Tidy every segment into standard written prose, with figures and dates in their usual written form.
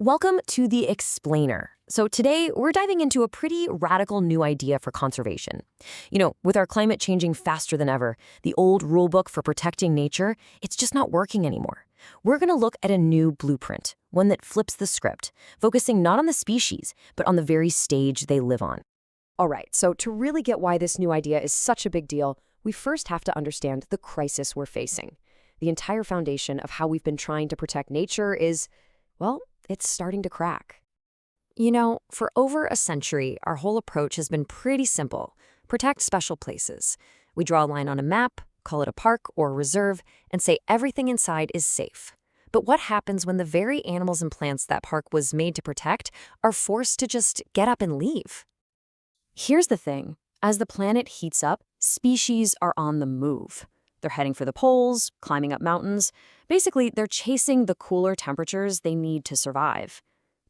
Welcome to The Explainer. So today we're diving into a pretty radical new idea for conservation. With our climate changing faster than ever, the old rulebook for protecting nature, it's just not working anymore. We're going to look at a new blueprint, one that flips the script, focusing not on the species, but on the very stage they live on. All right, so to really get why this new idea is such a big deal, we first have to understand the crisis we're facing. The entire foundation of how we've been trying to protect nature is, well, it's starting to crack. For over a century, our whole approach has been pretty simple. Protect special places. We draw a line on a map, call it a park or a reserve, and say everything inside is safe. But what happens when the very animals and plants that park was made to protect are forced to just get up and leave? Here's the thing. As the planet heats up, species are on the move. They're heading for the poles, climbing up mountains. Basically, they're chasing the cooler temperatures they need to survive.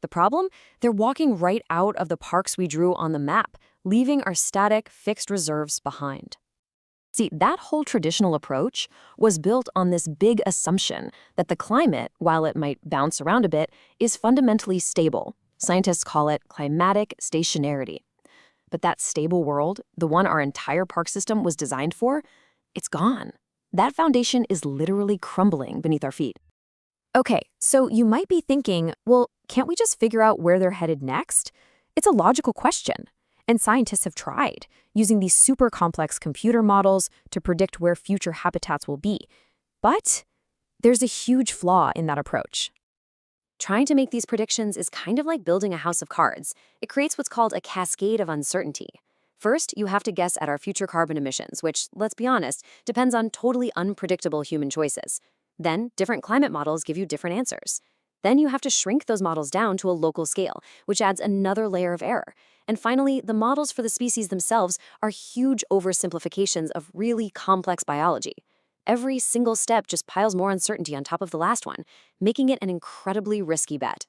The problem? They're walking right out of the parks we drew on the map, leaving our static, fixed reserves behind. See, that whole traditional approach was built on this big assumption that the climate, while it might bounce around a bit, is fundamentally stable. Scientists call it climatic stationarity. But that stable world, the one our entire park system was designed for, it's gone. That foundation is literally crumbling beneath our feet. Okay, so you might be thinking, well, can't we just figure out where they're headed next? It's a logical question. And scientists have tried, using these super complex computer models to predict where future habitats will be. But there's a huge flaw in that approach. Trying to make these predictions is kind of like building a house of cards. It creates what's called a cascade of uncertainty. First, you have to guess at our future carbon emissions, which, let's be honest, depends on totally unpredictable human choices. Then, different climate models give you different answers. Then you have to shrink those models down to a local scale, which adds another layer of error. And finally, the models for the species themselves are huge oversimplifications of really complex biology. Every single step just piles more uncertainty on top of the last one, making it an incredibly risky bet.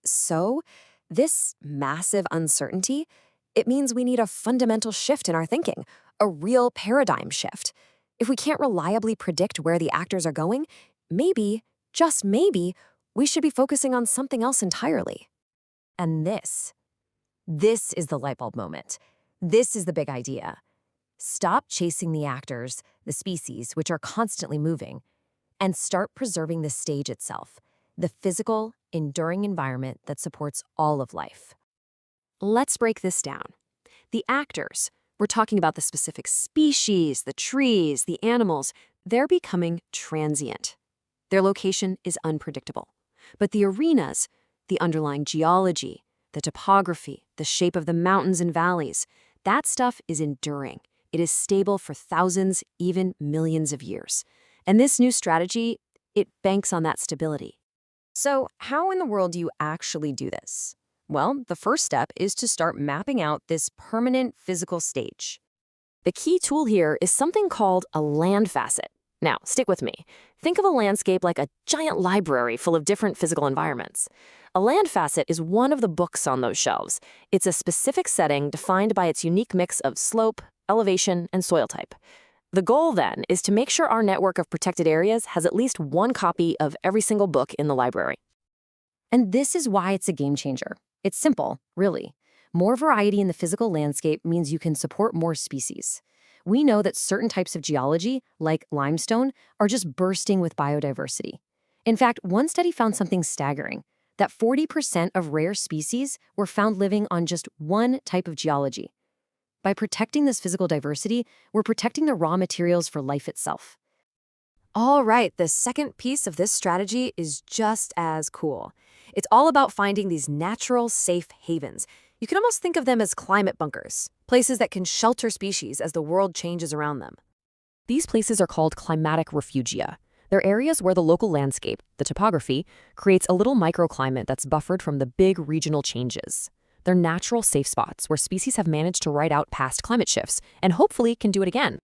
So, this massive uncertainty, it means we need a fundamental shift in our thinking, a real paradigm shift. If we can't reliably predict where the actors are going, maybe, just maybe, we should be focusing on something else entirely. And this is the light bulb moment. This is the big idea. Stop chasing the actors, the species, which are constantly moving, and start preserving the stage itself, the physical, enduring environment that supports all of life. Let's break this down. The actors, we're talking about the specific species, the trees, the animals, they're becoming transient. Their location is unpredictable. But the arenas, the underlying geology, the topography, the shape of the mountains and valleys, that stuff is enduring. It is stable for thousands, even millions of years. And this new strategy, it banks on that stability. So how in the world do you actually do this? Well, the first step is to start mapping out this permanent physical stage. The key tool here is something called a land facet. Now, stick with me. Think of a landscape like a giant library full of different physical environments. A land facet is one of the books on those shelves. It's a specific setting defined by its unique mix of slope, elevation, and soil type. The goal, then, is to make sure our network of protected areas has at least one copy of every single book in the library. And this is why it's a game changer. It's simple, really. More variety in the physical landscape means you can support more species. We know that certain types of geology, like limestone, are just bursting with biodiversity. In fact, one study found something staggering, that 40% of rare species were found living on just one type of geology. By protecting this physical diversity, we're protecting the raw materials for life itself. All right, the second piece of this strategy is just as cool. It's all about finding these natural, safe havens. You can almost think of them as climate bunkers, places that can shelter species as the world changes around them. These places are called climatic refugia. They're areas where the local landscape, the topography, creates a little microclimate that's buffered from the big regional changes. They're natural safe spots where species have managed to ride out past climate shifts and hopefully can do it again.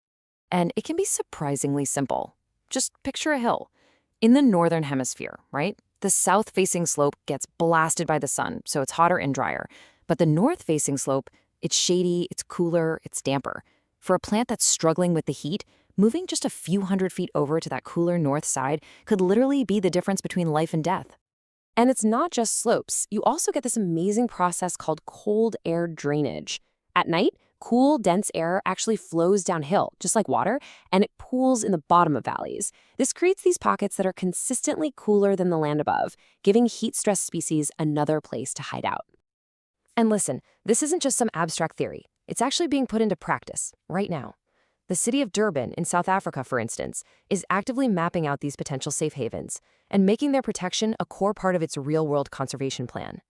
And it can be surprisingly simple. Just picture a hill. In the northern hemisphere, right? The south-facing slope gets blasted by the sun, so it's hotter and drier. But the north-facing slope, it's shady, it's cooler, it's damper. For a plant that's struggling with the heat, moving just a few hundred feet over to that cooler north side could literally be the difference between life and death. And it's not just slopes. You also get this amazing process called cold air drainage. At night, cool, dense air actually flows downhill, just like water, and it pools in the bottom of valleys. This creates these pockets that are consistently cooler than the land above, giving heat-stressed species another place to hide out. And listen, this isn't just some abstract theory. It's actually being put into practice right now. The city of Durban in South Africa, for instance, is actively mapping out these potential safe havens and making their protection a core part of its real-world conservation plan.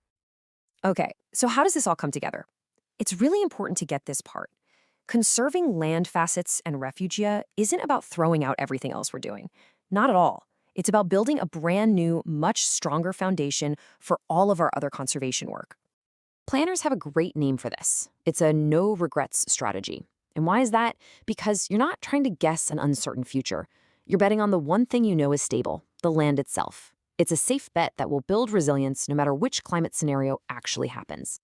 Okay, so how does this all come together? It's really important to get this part. Conserving land facets and refugia isn't about throwing out everything else we're doing. Not at all. It's about building a brand new, much stronger foundation for all of our other conservation work. Planners have a great name for this. It's a no-regrets strategy. And why is that? Because you're not trying to guess an uncertain future. You're betting on the one thing you know is stable, the land itself. It's a safe bet that will build resilience no matter which climate scenario actually happens.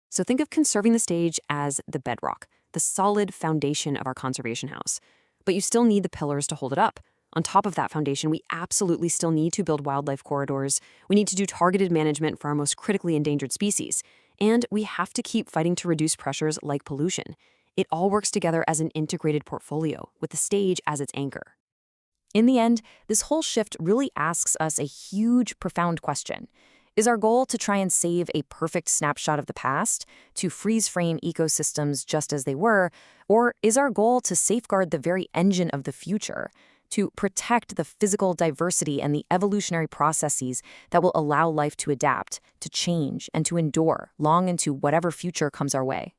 So think of conserving the stage as the bedrock, the solid foundation of our conservation house. But you still need the pillars to hold it up. On top of that foundation, we absolutely still need to build wildlife corridors. We need to do targeted management for our most critically endangered species. And we have to keep fighting to reduce pressures like pollution. It all works together as an integrated portfolio, with the stage as its anchor. In the end, this whole shift really asks us a huge, profound question. Is our goal to try and save a perfect snapshot of the past, to freeze-frame ecosystems just as they were, or is our goal to safeguard the very engine of the future, to protect the physical diversity and the evolutionary processes that will allow life to adapt, to change, and to endure long into whatever future comes our way?